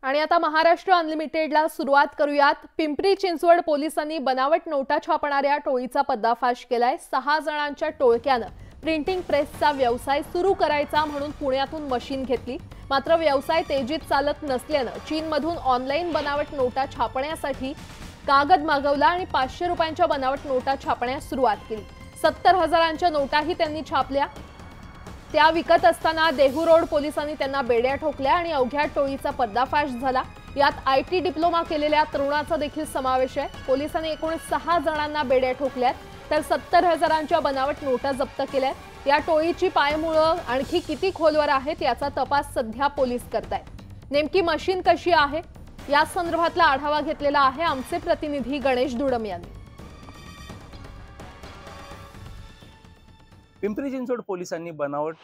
आणि आता महाराष्ट्र अनलिमिटेडला सुरुवात करूयात। पिंपरी चिंचवड पोलिसांनी बनावट नोटा छापणाऱ्या टोळीचा पर्दाफाश केलाय। 6 जणांच्या टोळक्यानं प्रिंटिंग प्रेसचा व्यवसाय सुरू करायचा म्हणून पुण्यातून मशीन घेतली। मात्र व्यवसाय तेजीत चालत नसल्यानं चीनमधून ऑनलाईन बनावट नोटा छापण्यासाठी कागद मागवला आणि 500 रुपयांच्या बनावट नोटा छापण्यास सुरुवात केली। 70,000च्या नोटाही त्यांनी छापल्या। त्या विकत असताना देहू रोड पोलिसांनी त्यांना बेड्या ठोकल्या आणि अवघ्या टोळीचा पर्दाफाश झाला। यात आयटी डिप्लोमा केलेल्या तरुणाचा देखील समावेश आहे। पोलिसांनी एकूण 6 जणांना बेड्या ठोकल्यात, तर 70,000च्या बनावट नोटा जप्त केल्यात। या टोळीची पायमुळं आणखी किती खोलवर आहेत याचा तपास सध्या पोलीस करतायत। नेमकी मशीन कशी आहे या संदर्भातला आढावा घेतलेला आहे आमचे प्रतिनिधी गणेश दुडम यांनी। पिंपरी चिंचवड पोलिसांनी बनावट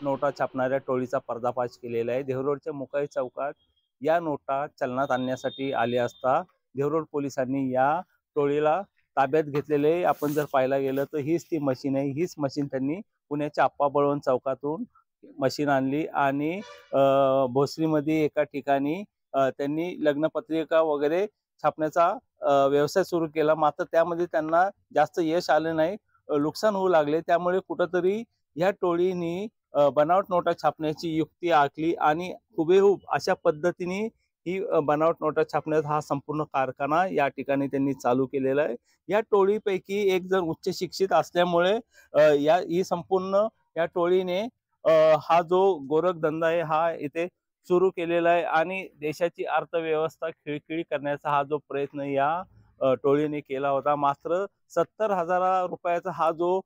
नोटा छापणाऱ्या टोळीचा पर्दाफाश केलेला आहे। देहरोडच्या मुकाई चौकात या नोटा चलनात आणण्यासाठी आल्या असता देहरोड पोलिसांनी या टोळीला ताब्यात घेतलेले। आपण जर पाहायला गेलं तर हीच ती मशीन आहे। हीच मशीन त्यांनी पुण्याच्या आप्पा बळवंत चौकातून मशीन आणली आणि भोसरीमध्ये एका ठिकाणी त्यांनी लग्नपत्रिका वगैरे छापण्याचा व्यवसाय सुरू केला। मात्र त्यामध्ये त्यांना जास्त यश आले नाही, नुकसान होऊ लागले। त्यामुळे कुठेतरी या टोळीने बनावट नोटा छापण्याची युक्ती आखली आणि हुबेहूब अशा पद्धतीने ही बनावट नोटा छापण्याचा हा संपूर्ण कारखाना या ठिकाणी त्यांनी चालू केलेला आहे। या टोळीपैकी एक जण उच्च शिक्षित असल्यामुळे ही संपूर्ण या टोळीने हा जो गोरखधंदा आहे हा इथे सुरू केलेला आहे आणि देशाची अर्थव्यवस्था खिळखिळी करण्याचा हा जो प्रयत्न या टोळीने केला होता। मात्र 70,000 रुपयाचा हा जो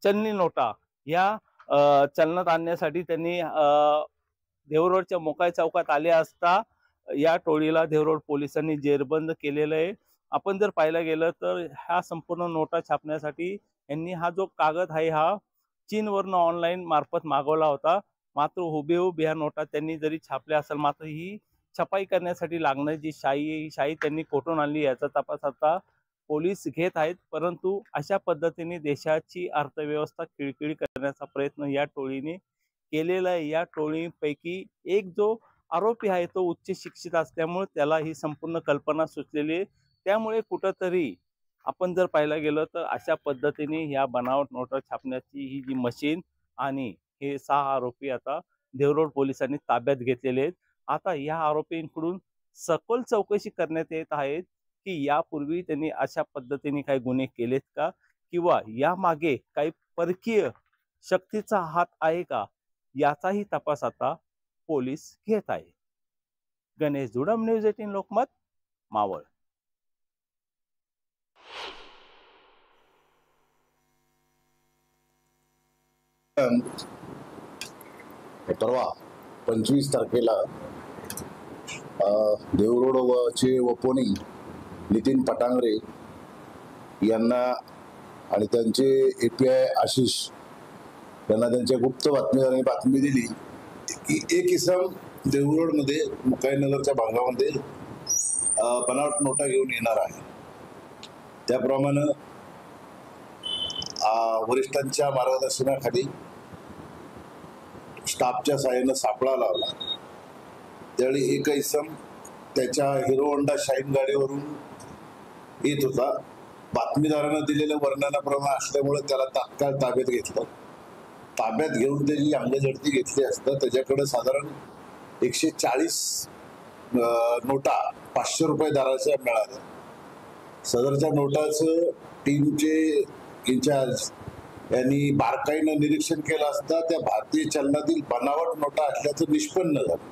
चलनी नोटा या चलनात आणण्यासाठी त्यांनी देहरोडच्या मोकाई चौकात आले असता या टोळीला देहरोड पोलिसांनी जेरबंद केलेलं आहे। आपण जर पाहायला गेलं तर हा संपूर्ण नोटा छापण्यासाठी यांनी हा जो कागद आहे हा चीनवरून ऑनलाईन मार्फत मागवला होता। मात्र हुबेहूब या नोटा त्यांनी जरी छापल्या असेल मात्र ही छपाई करण्यासाठी लागणारी जी शाई त्यांनी कोठून आणली याचा तपास आता पोलीस घेत आहेत। परंतु अशा पद्धतीने देशाची अर्थव्यवस्था खिळखिळी करण्याचा प्रयत्न या टोळीने केलेला आहे। या टोळीपैकी एक जो आरोपी आहे तो उच्च शिक्षित असल्यामुळे त्याला ही संपूर्ण कल्पना सुचलेली आहे। त्यामुळे कुठंतरी आपण जर पाहायला गेलो तर अशा पद्धतीने या बनावट नोटा छापण्याची ही जी मशीन आणि हे 6 आरोपी आता देहरोड पोलिसांनी ताब्यात घेतलेले आहेत। आता या आरोपींकडून सखोल चौकशी करण्यात येत आहे की यापूर्वी त्यांनी अशा पद्धतीने काही गुन्हे केलेत का किंवा या मागे काही परकीय शक्तीचा हात आहे का याचाही तपास आता पोलीस घेत आहे। गणेश दुडम, न्यूज 18 लोकमत, मावळ। परवा 25 तारखेला देहरोडचे वपोनी नितीन पटांगरे यांना आणि त्यांचे API आशिष यांना त्यांच्या गुप्त बातमीदारांनी बातमी दिली की एक इसम देहरोडमध्ये मुकाईनगरच्या भागामध्ये बनावट नोटा घेऊन येणार आहे। त्याप्रमाणे वरिष्ठांच्या मार्गदर्शनाखाली स्टाफच्या सहाय्याने सापळा लावला। त्यावेळी एक इसम त्याच्या हिरो होंडा शाईन गाडीवरून येत होता। बातमीदारांना दिलेल्या वर्णनाप्रमाणे असल्यामुळे त्याला तात्काळ ताब्यात घेतलं। ताब्यात घेऊन त्याची अंगझडती घेतली असता त्याच्याकडे साधारण 140 नोटा 500 रुपये दराच्या मिळाल्या। सदरच्या नोटाचं टीमचे इंचार्ज यांनी बारकाईनं निरीक्षण केलं असता त्या भारतीय चलनातील बनावट नोटा असल्याचं निष्पन्न झालं।